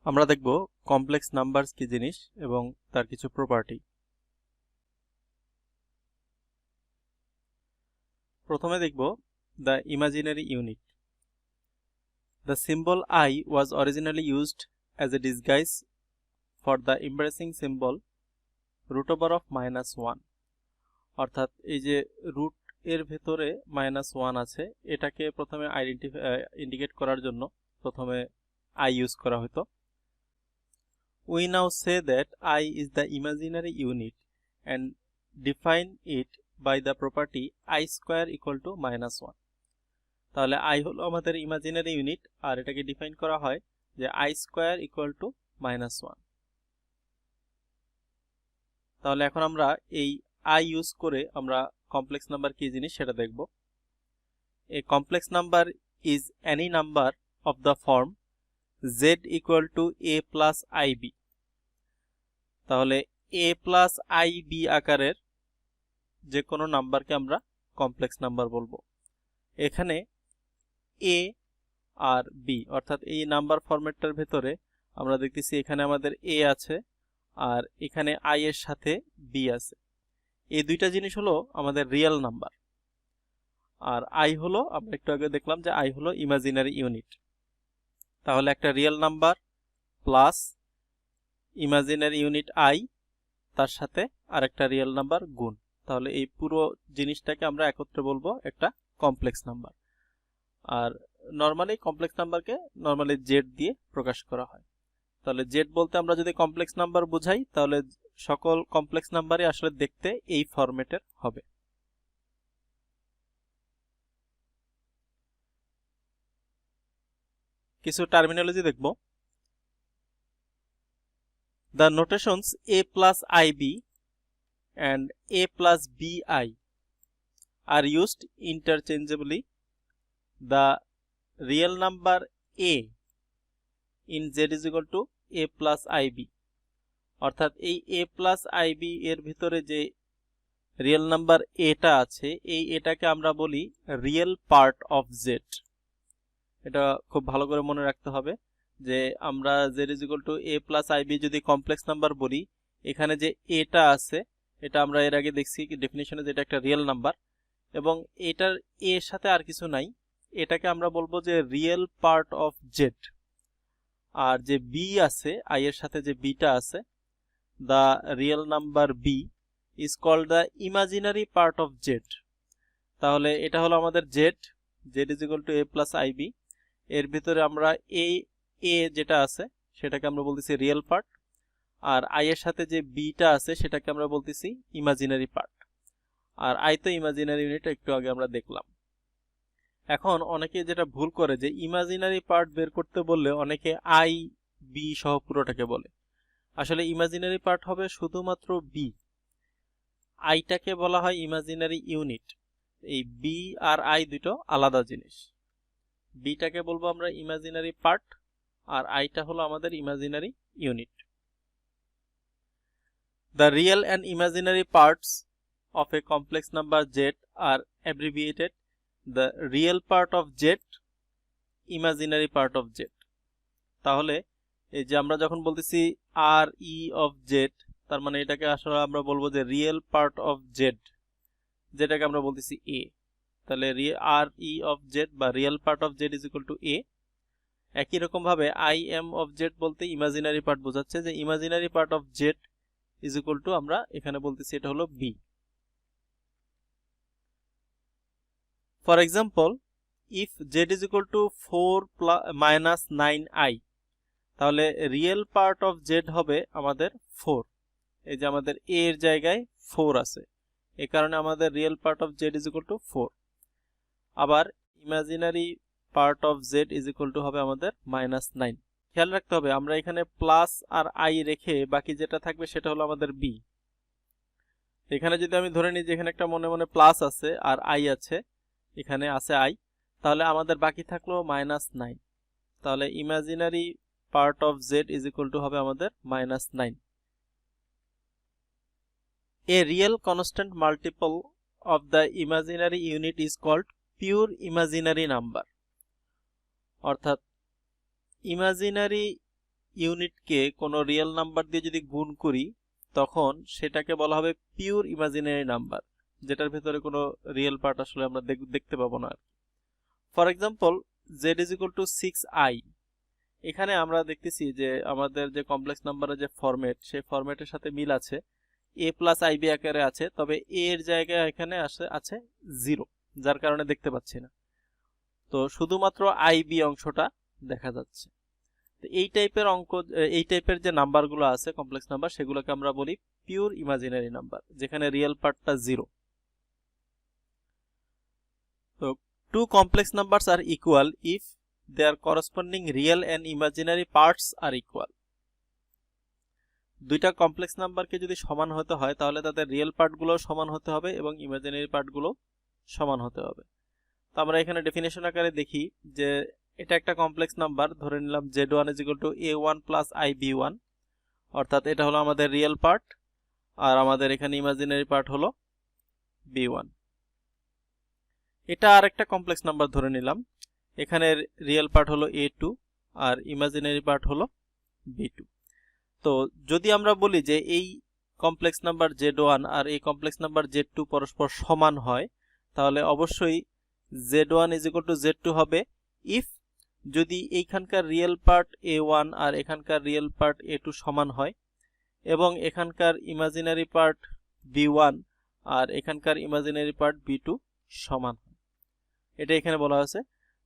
আমরা দেখব complex numbers কি জিনিস এবং তার কিছু প্রপার্টি। প্রথমে দেখব the imaginary unit. The symbol I was originally used as a disguise for the embarrassing symbol root over of -1. অর্থাৎ এই যে রুট এর ভেতরে -1 আছে, এটাকে প্রথমে ইন্ডিকেট করার জন্য প্রথমে I ইউজ করা হতো। We now say that I is the imaginary unit and define it by the property I square equal to -1. তাহলে I হলো আমাদের ইমাজিনারি ইউনিট আর এটাকে ডিফাইন করা হয় যে I square equal to -1। তাহলে এখন আমরা এই I ইউজ করে আমরা কমপ্লেক্স নাম্বার কি জিনিস সেটা দেখব। A complex number is any number of the form z equal to a plus ib. তাহলে a plus ib আকারের যে কোনো নাম্বারকে আমরা কমপ্লেক্স নাম্বার বলবো। এখানে a আর b অর্থাৎ এই নাম্বার ফরম্যাটটার ভেতরে আমরা দেখতেছি এখানে আমাদের a আছে আর এখানে i এর সাথে b আছে। এই দুইটা জিনিস হলো আমাদের রিয়েল নাম্বার আর i হলো, আমরা একটু আগে দেখলাম যে i হলো ইমাজিনারি ইউনিট। তাহলে একটা real number plus imaginary unit i তার সাথে আরেকটা রিয়েল নাম্বার গুণ, তাহলে এই পুরো জিনিসটাকে আমরা একত্রে বলবো একটা কমপ্লেক্স নাম্বার। আর নরমালি কমপ্লেক্স নাম্বারকে নরমালি জেড দিয়ে প্রকাশ করা হয়। তাহলে জেড বলতে আমরা যদি কমপ্লেক্স নাম্বার বুঝাই তাহলে সকল কমপ্লেক্স নাম্বারই আসলে দেখতে এই ফরম্যাটের হবে। কিছু টার্মিনোলজি দেখব। The notations a plus ib and a plus bi are used interchangeably. The real number a in z is equal to a plus ib. অর্থাৎ এই a plus ib এর ভিতরে যে রিয়েল নাম্বার এটা আছে, এই এটাকে আমরা বলি রিয়েল পার্ট অফ z। এটা খুব ভালো করে মনে রাখতে হবে যে আমরা z is equal to a plus ib যদি কমপ্লেক্স নাম্বার বলি, এখানে যে এটা আছে এটা আমরা এর আগে দেখছি ডেফিনিশনে যেটা একটা রিয়েল নাম্বার এবং এটার এর সাথে আর কিছু নাই, এটাকে আমরা বলবো যে রিয়েল পার্ট অফ z। আর যে b আছে i এর সাথে যে bটা আছে, the real number b is called the imaginary part of z। তাহলে এটা হলো আমাদের z is equal to a plus ib। এর ভিতরে আমরা a যেটা আছে সেটাকে আমরা বলতেছি রিয়েল পার্ট আর i এর সাথে যে bটা আছে সেটাকে আমরা বলতেছি ইমাজিনারি পার্ট। আর i তো ইমাজিনারি ইউনিট একটু আগে আমরা দেখলাম। এখন অনেকে যেটা ভুল করে যে ইমাজিনারি পার্ট বের করতে বললে অনেকে i b সহ পুরোটাকে বলে। আসলে ইমাজিনারি পার্ট হবে শুধুমাত্র b, আইটাকে বলা হয় ইমাজিনারি ইউনিট। এই b আর i দুটো আলাদা জিনিস। বিটাকে বলবো আমরা ইমাজিনারি পার্ট আর আইটা হলো আমাদের imaginary unit. The real and imaginary parts of a complex number z are abbreviated. The real part of z, imaginary part of z. তাহলে এই যে আমরা যখন বলতেছি আর ই অফ জেড, তার মানে এটাকে আসলে আমরা বলবো যে রিয়েল পার্ট অফ জেড, যেটাকে আমরা বলতেছি এ। তাহলে আর ই অফ জেড বা real part of Z is equal to A. একই রকম ভাবে আই এম অফ জেড বলতে ইমাজিনারি পার্ট বোঝাচ্ছে যে imaginary part of Z is equal to আমরা এখানে বলতেছি এটা হলো B. For example, if Z is equal to 4 minus 9i, তাহলে রিয়েল পার্ট অফ জেড হবে আমাদের 4। এই যে আমাদের a এর জায়গায় 4 আছে, এই কারণে আমাদের real part of Z is equal to 4। আবার imaginary part of Z is equal two হবে আমাদের -9। খেয়াল রাখতে হবে আমরা এখানে প্লাস আর i রেখে বাকি যেটা থাকবে সেটা হলো আমাদের b। এখানে যদি আমি ধরে নিই যে এখানে একটা মনে মনে প্লাস আছে আর i আছে, এখানে আছে i, তাহলে আমাদের বাকি থাকলো -9। তাহলে imaginary part of z is equal to হবে আমাদের -9। A real constant multiple of the imaginary unit is called pure imaginary number। অর্থাৎ ইমাজিনারি ইউনিটকে কোনো রিয়েল নাম্বার দিয়ে যদি গুণ করি তখন সেটাকে বলা হবে পিওর ইমাজিনারি নাম্বার, যেটার ভেতরে কোনো রিয়েল পার্ট আসলে আমরা দেখতে পাবো না। ফর এক্সাম্পল z=6i, এখানে আমরা দেখতেছি যে আমাদের যে কমপ্লেক্স নাম্বারের যে ফরম্যাট, সেই ফরম্যাটের সাথে মিল আছে, a+ib আকারে আছে, তবে a এর জায়গায় এখানে আছে 0, যার কারণে দেখতে পাচ্ছি না। তো শুধুমাত্র ib অংশটা দেখা যাচ্ছে। তো এই টাইপের যে নাম্বারগুলো আছে কমপ্লেক্স নাম্বার, সেগুলোকে আমরা বলি পিওর ইমাজিনারি নাম্বার, যেখানে রিয়েল পার্টটা 0। তো two complex numbers are equal if their corresponding real and imaginary parts are equal. দুইটা কমপ্লেক্স নাম্বারকে যদি সমান হতে হয় তাহলে তাদের রিয়েল পার্টগুলো সমান হতে হবে এবং ইমাজিনারি পার্টগুলো সমান হতে হবে। তো আমরা এখানে ডেফিনেশন আকারে দেখি যে এটা একটা কমপ্লেক্স নাম্বার, ধরে নিলাম z1=a1 + ib1, অর্থাৎ এটা হলো আমাদের রিয়েল পার্ট আর আমাদের এখানে ইমাজিনারি পার্ট হলো b1। এটা আর একটা কমপ্লেক্স নাম্বার ধরে নিলাম, এখানে রিয়েল পার্ট হলো a2 আর ইমাজিনারি পার্ট হলো b2। তো যদি আমরা বলি যে এই কমপ্লেক্স নাম্বার z1 আর এই কমপ্লেক্স নাম্বার z2 পরস্পর সমান হয়, তাহলে অবশ্যই z1=z2 হবে ইফ যদি এইখানকার রিয়েল পার্ট a1 আর এখানকার রিয়েল পার্ট a2 সমান হয় এবং এখানকার ইমাজিনারি পার্ট b1 আর এখানকার ইমাজিনারি পার্ট b2 সমান হয়। এটা এখানে বলা আছে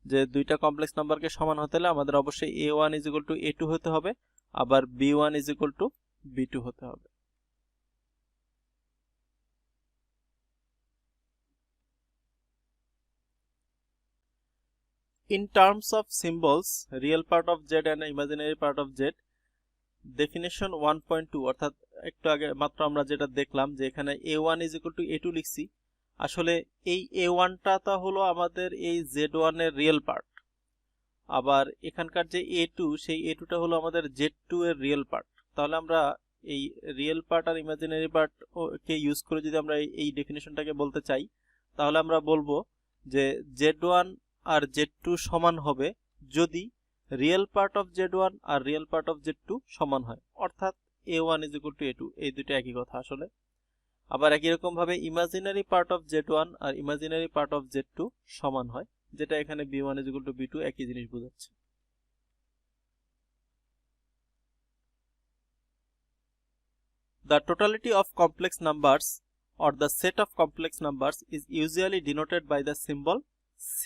যে দুইটা কমপ্লেক্স নাম্বারকে সমান হতে হলে আমাদের অবশ্যই a1=a2 হতে হবে, আবার b1=b2 হতে হবে। In terms of symbols, real part of z and imaginary part of z, definition 1.2, অর্থাৎ একটু আগে মাত্র আমরা যেটা দেখলাম যে এখানে a1=a2 লিখছি, আসলে এই a1টা হলো আমাদের এই z1 এর রিয়েল পার্ট, আবার এখানকার যে a2 সেই a2টা হলো আমাদের z2 এর রিয়েল পার্ট। তাহলে আমরা এই রিয়েল পার্ট আর ইমাজিনারি পার্ট কে ইউজ করে যদি আমরা এই ডেফিনেশনটাকে বলতে চাই, তাহলে আমরা বলবো যে z1 আর z2 সমান হবে যদি রিয়েল পার্ট অফ z1 আর রিয়েল পার্ট অফ z2 সমান হয়, অর্থাৎ a1=a2, এই দুটো একই কথা আসলে। আবার একই রকম ভাবে ইমাজিনারি পার্ট অফ z1 আর ইমাজিনারি পার্ট অফ z2 সমান হয়, যেটা এখানে b1=b2, একই জিনিস বোঝাচ্ছে। The totality of complex numbers or the set of complex numbers is usually denoted by the symbol c.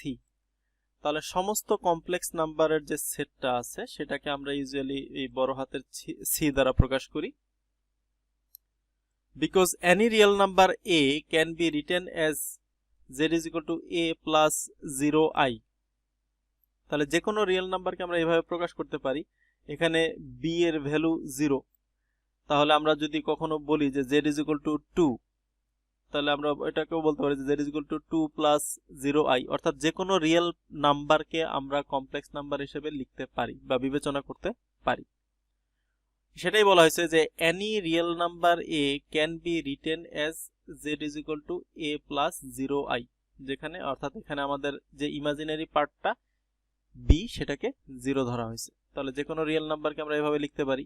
তাহলে সমস্ত কমপ্লেক্স নাম্বারের যে সেটটা আছে সেটাকে আমরা ইউজুয়ালি এই বড় হাতের c দ্বারা প্রকাশ করি। Because any real number a can be written as z=a + 0i, তাহলে যে কোনো রিয়েল নাম্বারকে আমরা এভাবে প্রকাশ করতে পারি, এখানে b এর ভ্যালু 0, তাহলে আমরা যদি কখনো বলি যে z=2, তাহলে আমরা এটাকেও বলতে পারি যে z=2 + 0i, অর্থাৎ যে কোনো রিয়েল নাম্বারকে আমরা কমপ্লেক্স নাম্বার হিসেবে লিখতে পারি বা বিবেচনা করতে পারি। সেটাই বলা হয়েছে যে any real number a can be written as z=a + 0i, যেখানে অর্থাৎ এখানে আমাদের যে ইমাজিনারি পার্টটা b সেটাকে 0 ধরা হয়েছে, তাহলে যে কোনো রিয়েল নাম্বারকে আমরা এভাবে লিখতে পারি।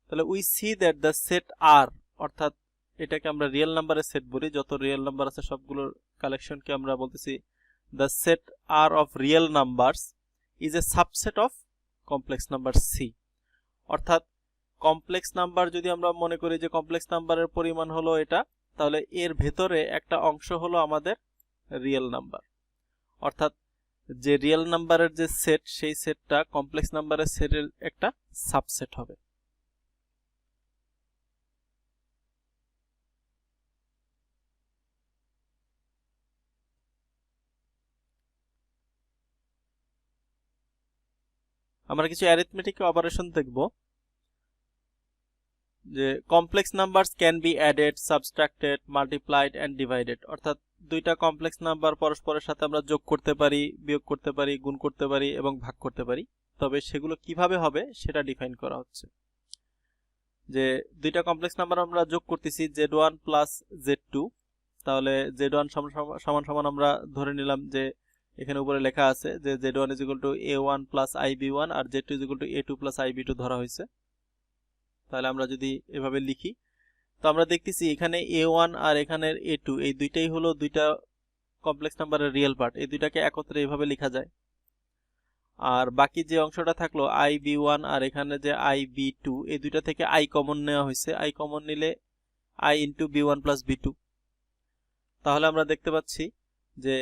তাহলে we see that the set r, অর্থাৎ এটাকে আমরা রিয়েল নাম্বারের সেট বলি, যত রিয়েল নাম্বার আছে সবগুলোর কালেকশনকে আমরা বলতেছি the set r of real numbers is a subset of complex number c, অর্থাৎ কমপ্লেক্স নাম্বার যদি আমরা মনে করি যে কমপ্লেক্স নাম্বারের পরিমাণ হলো এটা, তাহলে এর ভেতরে একটা অংশ হলো আমাদের রিয়েল নাম্বার, অর্থাৎ যে রিয়েল নাম্বারের যে সেট সেই সেটটা কমপ্লেক্স নাম্বারের সেটের একটা সাবসেট হবে। আমরা কিছু অ্যারিথমেটিক অপারেশন দেখব, যে complex numbers can be added, subtracted, multiplied and divided, অর্থাৎ দুইটা কমপ্লেক্স নাম্বার পরস্পরের সাথে আমরা যোগ করতে পারি, বিয়োগ করতে পারি, গুণ করতে পারি এবং ভাগ করতে পারি, তবে সেগুলো কিভাবে হবে সেটা ডিফাইন করা হচ্ছে। যে দুইটা কমপ্লেক্স নাম্বার আমরা যোগ করতেছি z1 + z2, তাহলে z1 সমান আমরা ধরে নিলাম যে এখানে উপরে লেখা আছে যে z1 = a1 + ib1 আর z2 = a2 + ib2 ধরা হয়েছে। তাহলে আমরা যদি এভাবে লিখি তো আমরা দেখতেছি এখানে a1 আর এখানের a2 এই দুইটাই হলো দুইটা কমপ্লেক্স নাম্বারের রিয়েল পার্ট, এই দুইটাকে একত্রে এভাবে লেখা যায়। আর বাকি যে অংশটা থাকলো ib1 আর এখানে যে ib2 এই দুইটা থেকে i কমন নেওয়া হয়েছে, i কমন নিলে i × b1 + b2। তাহলে আমরা দেখতে পাচ্ছি যে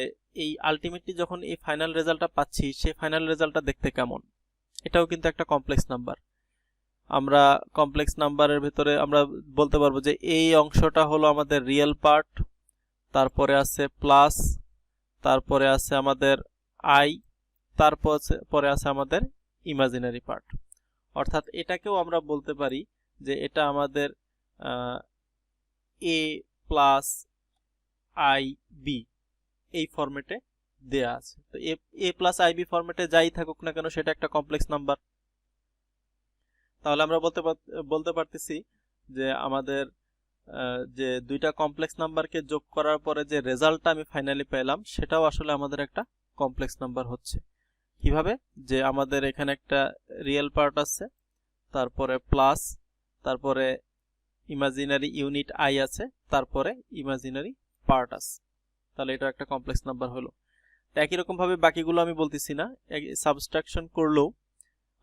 এই আলটিমেটলি যখন এই ফাইনাল রেজাল্টটা পাচ্ছি সেই ফাইনাল রেজাল্টটা দেখতে কেমন। এটাও কিন্তু একটা কমপ্লেক্স নাম্বার। আমরা কমপ্লেক্স নাম্বারের ভিতরে আমরা বলতে পারবো যে এই অংশটা হলো আমাদের রিয়েল পার্ট, তারপরে আছে প্লাস, তারপরে আছে আমাদের i, তারপরে আছে আমাদের ইমাজিনারি পার্ট। অর্থাৎ এটাকেও আমরা বলতে পারি যে এটা আমাদের a + ib এই ফরম্যাটে দেয়া আছে। তো a + ib ফরম্যাটে যাই থাকুক না কেন সেটা একটা কমপ্লেক্স নাম্বার। তাহলে আমরা বলতে পারতেছি যে আমাদের যে দুইটা কমপ্লেক্স নাম্বারকে যোগ করার পরে যে রেজাল্টটা আমি ফাইনালি পেলাম সেটাও আসলে আমাদের একটা কমপ্লেক্স নাম্বার হচ্ছে। কিভাবে? যে আমাদের এখানে একটা রিয়েল পার্ট আছে, তারপরে প্লাস, তারপরে ইমাজিনারি ইউনিট i আছে, তারপরে ইমাজিনারি পার্ট আছে। তাহলে এটা একটা কমপ্লেক্স নাম্বার হলো। তো একই রকম ভাবে বাকিগুলো আমি বলতেছি না, সাবট্রাকশন করলেও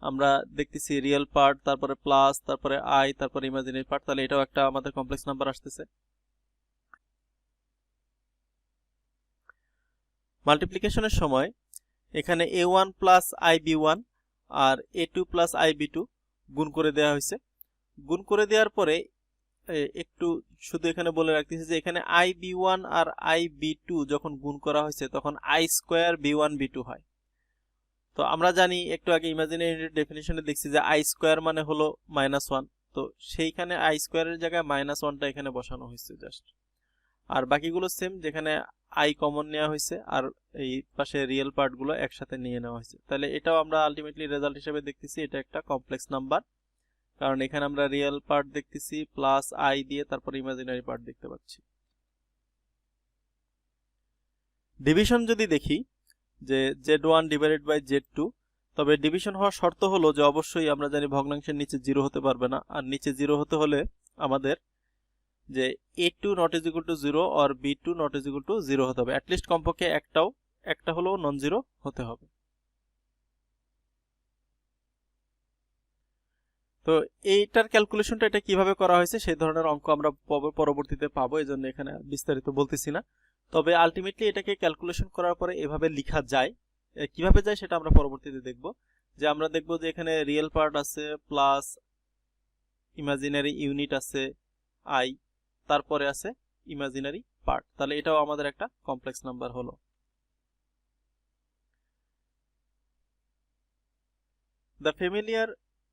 আমরা দেখতেছি রিয়েল পার্ট, তারপরে প্লাস, তারপরে i, তারপরে ইমাজিনারি পার্ট, তাহলে এটাও একটা আমাদের কমপ্লেক্স নাম্বার আসতেছে। মাল্টিপ্লিকেশনের সময় এখানে a1 + ib1 আর a2 + ib2 গুণ করে দেওয়া হয়েছে। গুণ করে দেওয়ার পরে একটু শুধু এখানে বলে রাখতেছি যে এখানে ib1 আর ib2 যখন গুণ করা হয়েছে তখন i² b1 b2 হয়। তো আমরা জানি একটু আগে ইমাজিনারি ডেফিনিশনে দেখছি যে i² মানে হলো -1, তো সেইখানে i² এর জায়গায় -1টা এখানে বসানো হয়েছে জাস্ট। আর বাকিগুলো সেম, যেখানে i কমন নেওয়া হয়েছে আর এই পাশে রিয়েল পার্টগুলো একসাথে নিয়ে নেওয়া হয়েছে। তাহলে এটাও আমরা আলটিমেটলি রেজাল্ট হিসেবে দেখতেছি এটা একটা কমপ্লেক্স নাম্বার, কারণ এখানে আমরা রিয়েল পার্ট দেখতেছি প্লাস i দিয়ে, তারপর ইমাজিনারি পার্ট দেখতে পাচ্ছি। ডিভিশন যদি দেখি যে z1 / z2, তবে ডিভিশন হওয়ার শর্ত হলো যে অবশ্যই আমরা জানি ভগ্নাংশের নিচে 0 হতে পারবে না, আর নিচে 0 হতে হলে আমাদের যে a2 ≠ 0 or b2 ≠ 0 হতে হবে, অ্যাটলিস্ট কমপক্ষে একটা হলেও নন জিরো হতে হবে। তো এইটার ক্যালকুলেশনটা এটা কিভাবে করা হয়েছে সেই ধরনের অঙ্ক আমরা পরবর্তীতে পাবো, এই জন্য এখানে বিস্তারিত বলতেছি না। তবে আলটিমেটলি এটাকে ক্যালকুলেশন করার পরে এভাবে লেখা যায়, কিভাবে যায় সেটা আমরা পরবর্তীতে দেখব। যে আমরা দেখব যে এখানে রিয়েল পার্ট আছে প্লাস ইমাজিনারি ইউনিট আছে i, তারপরে আছে ইমাজিনারি পার্ট, তাহলে এটাও আমাদের একটা কমপ্লেক্স নাম্বার হলো। The familiar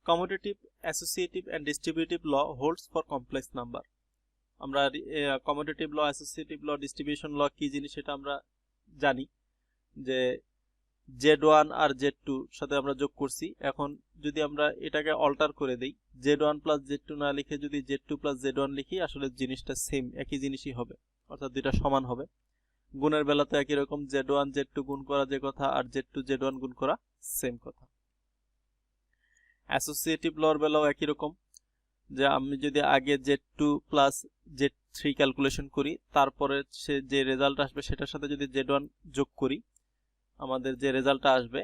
commutative, associative and distributive law holds for complex number. আমরা কমিউটেটিভ ল, অ্যাসোসিয়েটিভ ল, ডিস্ট্রিবিউশন ল কি জিনিস সেটা আমরা জানি যে z1 আর z2 সাথে আমরা যোগ করছি। এখন যদি আমরা এটাকে অল্টার করে দেই, z1 + z2 না লিখে যদি z2 + z1 লিখি, আসলে জিনিসটা সেম, একই জিনিসই হবে, অর্থাৎ দুইটা সমান হবে। গুণের বেলাতে একই রকম, z1 z2 গুণ করা যে কথা আর z2 z1 গুণ করা সেম কথা। অ্যাসোসিয়েটিভ লর বেলাও একই রকম, যে আমি যদি আগে z2 + z3 ক্যালকুলেশন করি, তারপরে সে যে রেজাল্ট আসবে সেটার সাথে যদি z1 যোগ করি, আমাদের যে রেজাল্টটা আসবে,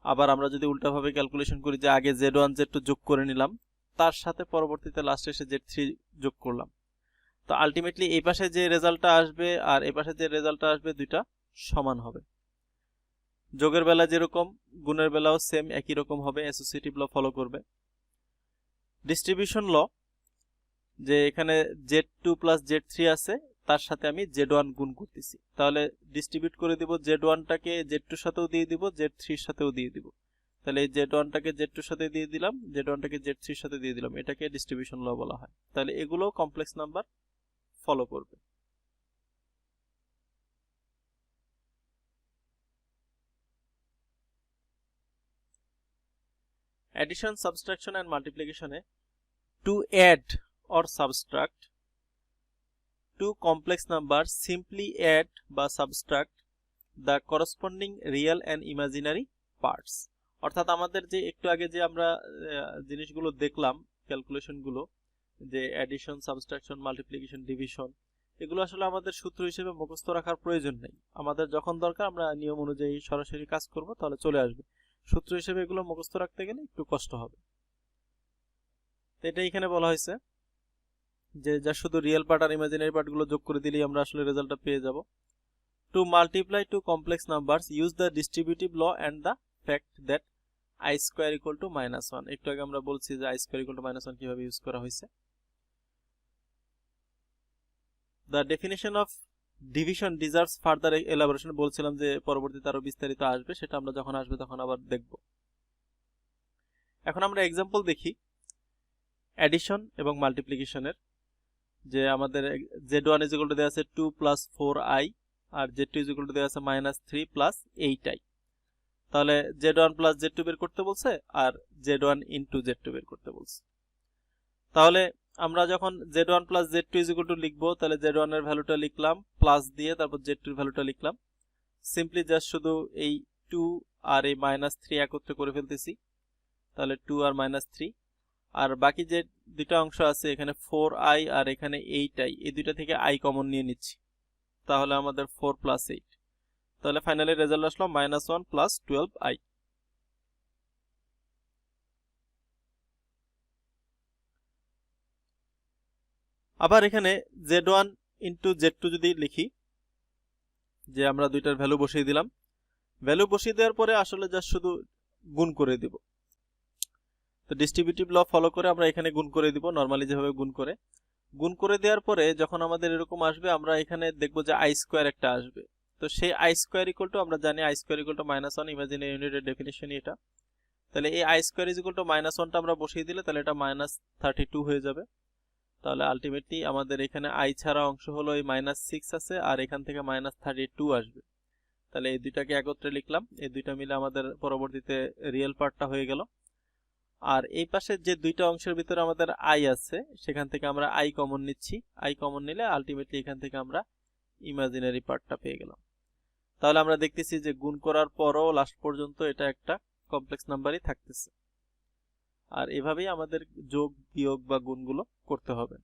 আবার আমরা যদি উল্টাভাবে ক্যালকুলেশন করি যে আগে z1 z2 যোগ করে নিলাম, তার সাথে পরবর্তীতে লাস্টে এসে z3 যোগ করলাম, তো আলটিমেটলি এই পাশে যে রেজাল্টটা আসবে আর এই পাশে যে রেজাল্টটা আসবে দুইটা সমান হবে। যোগের বেলা যেরকম গুণের বেলাও সেম একই রকম হবে, অ্যাসোসিয়েটিভ ল ফলো করবে। ডিস্ট্রিবিউশন ল, যে এখানে z2 + z3 আছে, তার সাথে আমি z1 গুণ করতেছি, তাহলে ডিস্ট্রিবিউট করে দিব, z1টাকে z2 এর সাথেও দিয়ে দিব, z3 এর সাথেও দিয়ে দিব, তাহলে এই z1টাকে z2 এর সাথে দিয়ে দিলাম, z1টাকে z3 এর সাথে দিয়ে দিলাম, এটাকে ডিস্ট্রিবিউশন ল বলা হয়। তাহলে এগুলো কমপ্লেক্স নাম্বার ফলো করবে। Addition, subtraction and multiplication A to add or subtract two complex numbers, simply add বা subtract the corresponding real and imaginary parts. অর্থাৎ আমাদের যে একটু আগে যে আমরা জিনিসগুলো দেখলাম, ক্যালকুলেশনগুলো, যে অ্যাডিশন, সাবট্রাকশন, মাল্টিপ্লিকেশন, ডিভিশন, এগুলো আসলে আমাদের সূত্র হিসেবে মুখস্থ রাখার প্রয়োজন নেই। আমাদের যখন দরকার আমরা নিয়ম অনুযায়ী সরাসরি কাজ করব, তাহলে চলে আসবে। সূত্র হিসেবে এগুলো মুখস্থ রাখতে গেলে একটু কষ্ট হবে। তো এটা এখানে বলা হয়েছে যে যা শুধু রিয়েল পার্ট আর ইমাজিনারি পার্টগুলো যোগ করে দিলেই আমরা আসলে রেজাল্টটা পেয়ে যাব। To multiply two complex numbers use the distributive law and the fact that i square equal to -1। একটু আগে আমরা বলছি যে আই স্কোয়ার ইকুয়াল টু -1 কিভাবে ইউজ করা হয়েছে। The definition of division deserves further elaboration, বলছিলাম যে পরবর্তীতে আরো বিস্তারিত আসবে, সেটা আমরা যখন আসবে তখন আবার দেখব। এখন আমরা এক্সাম্পল দেখি অ্যাডিশন এবং মাল্টিপ্লিকেশনের। যে আমাদের z1 ইজ ইকুয়াল টু দেওয়া আছে 2 + 4i R z2 is equal two দেওয়া আছে -3 + 8i। তাহলে z1 + z2 বের করতে বলছে আর z1 * z2 বের করতে বলছে। তাহলে আমরা যখন z1 + z2 is equal two লিখবো, তাহলে z1 এর ভ্যালুটা লিখলাম প্লাস দিয়ে, তারপর z2 এর ভ্যালুটা লিখলাম। সিম্পলি জাস্ট শুধু এই 2 আর এই -3 একত্রে করে ফেলতেছি, তাহলে 2 আর -3। আর বাকি যে দুটো অংশ আছে এখানে 4i আর এখানে 8i, এই দুইটা থেকে i কমন নিয়ে নিচ্ছি, তাহলে আমাদের 4 + 8। তাহলে ফাইনালি রেজাল্ট আসলো -1 + 12i। আবার এখানে z1 * z2 যদি লিখি, যে আমরা দুইটার ভ্যালু বসিয়ে দিলাম, ভ্যালু বসিয়ে দেওয়ার পরে আসলে জাস্ট শুধু গুণ করে দিব। তো ডিস্ট্রিবিউটিভ ল ফলো করে আমরা এখানে গুণ করে দিব, নরমালি যেভাবে গুণ করে দেওয়ার পরে যখন আমাদের এরকম আসবে, আমরা এখানে দেখব যে আই স্কোয়ার একটা আসবে। তো সেই আই স্কোয়ার ইকুয়াল টু, আমরা জানি I square equal to -1, imaginary ইউনিটের ডেফিনিশনই এটা। তাহলে এই I square is equal to -1টা আমরা বসিয়ে দিলে তাহলে এটা -32 হয়ে যাবে। তাহলে আলটিমেটলি আমাদের এখানে আই ছাড়া অংশ হলো এই -6 আছে, আর এখান থেকে -32 আসবে। তাহলে এই দুইটাকে একত্রে লিখলাম, এই দুইটা মিলে আমাদের পরবর্তীতে রিয়েল পার্টটা হয়ে গেল। আর এই পাশে যে দুইটা অংশের ভিতরে আমাদের আই আছে, সেখান থেকে আমরা আই কমন নিচ্ছি। আই কমন নিলে আলটিমেটলি এখান থেকে আমরা ইমাজিনারি পার্টটা পেয়ে গেলাম। তাহলে আমরা দেখতেছি যে গুণ করার পরও লাস্ট পর্যন্ত এটা একটা কমপ্লেক্স নাম্বারই থাকতেছে। আর এভাবেই আমাদের যোগ, বিয়োগ বা গুণগুলো করতে হবে।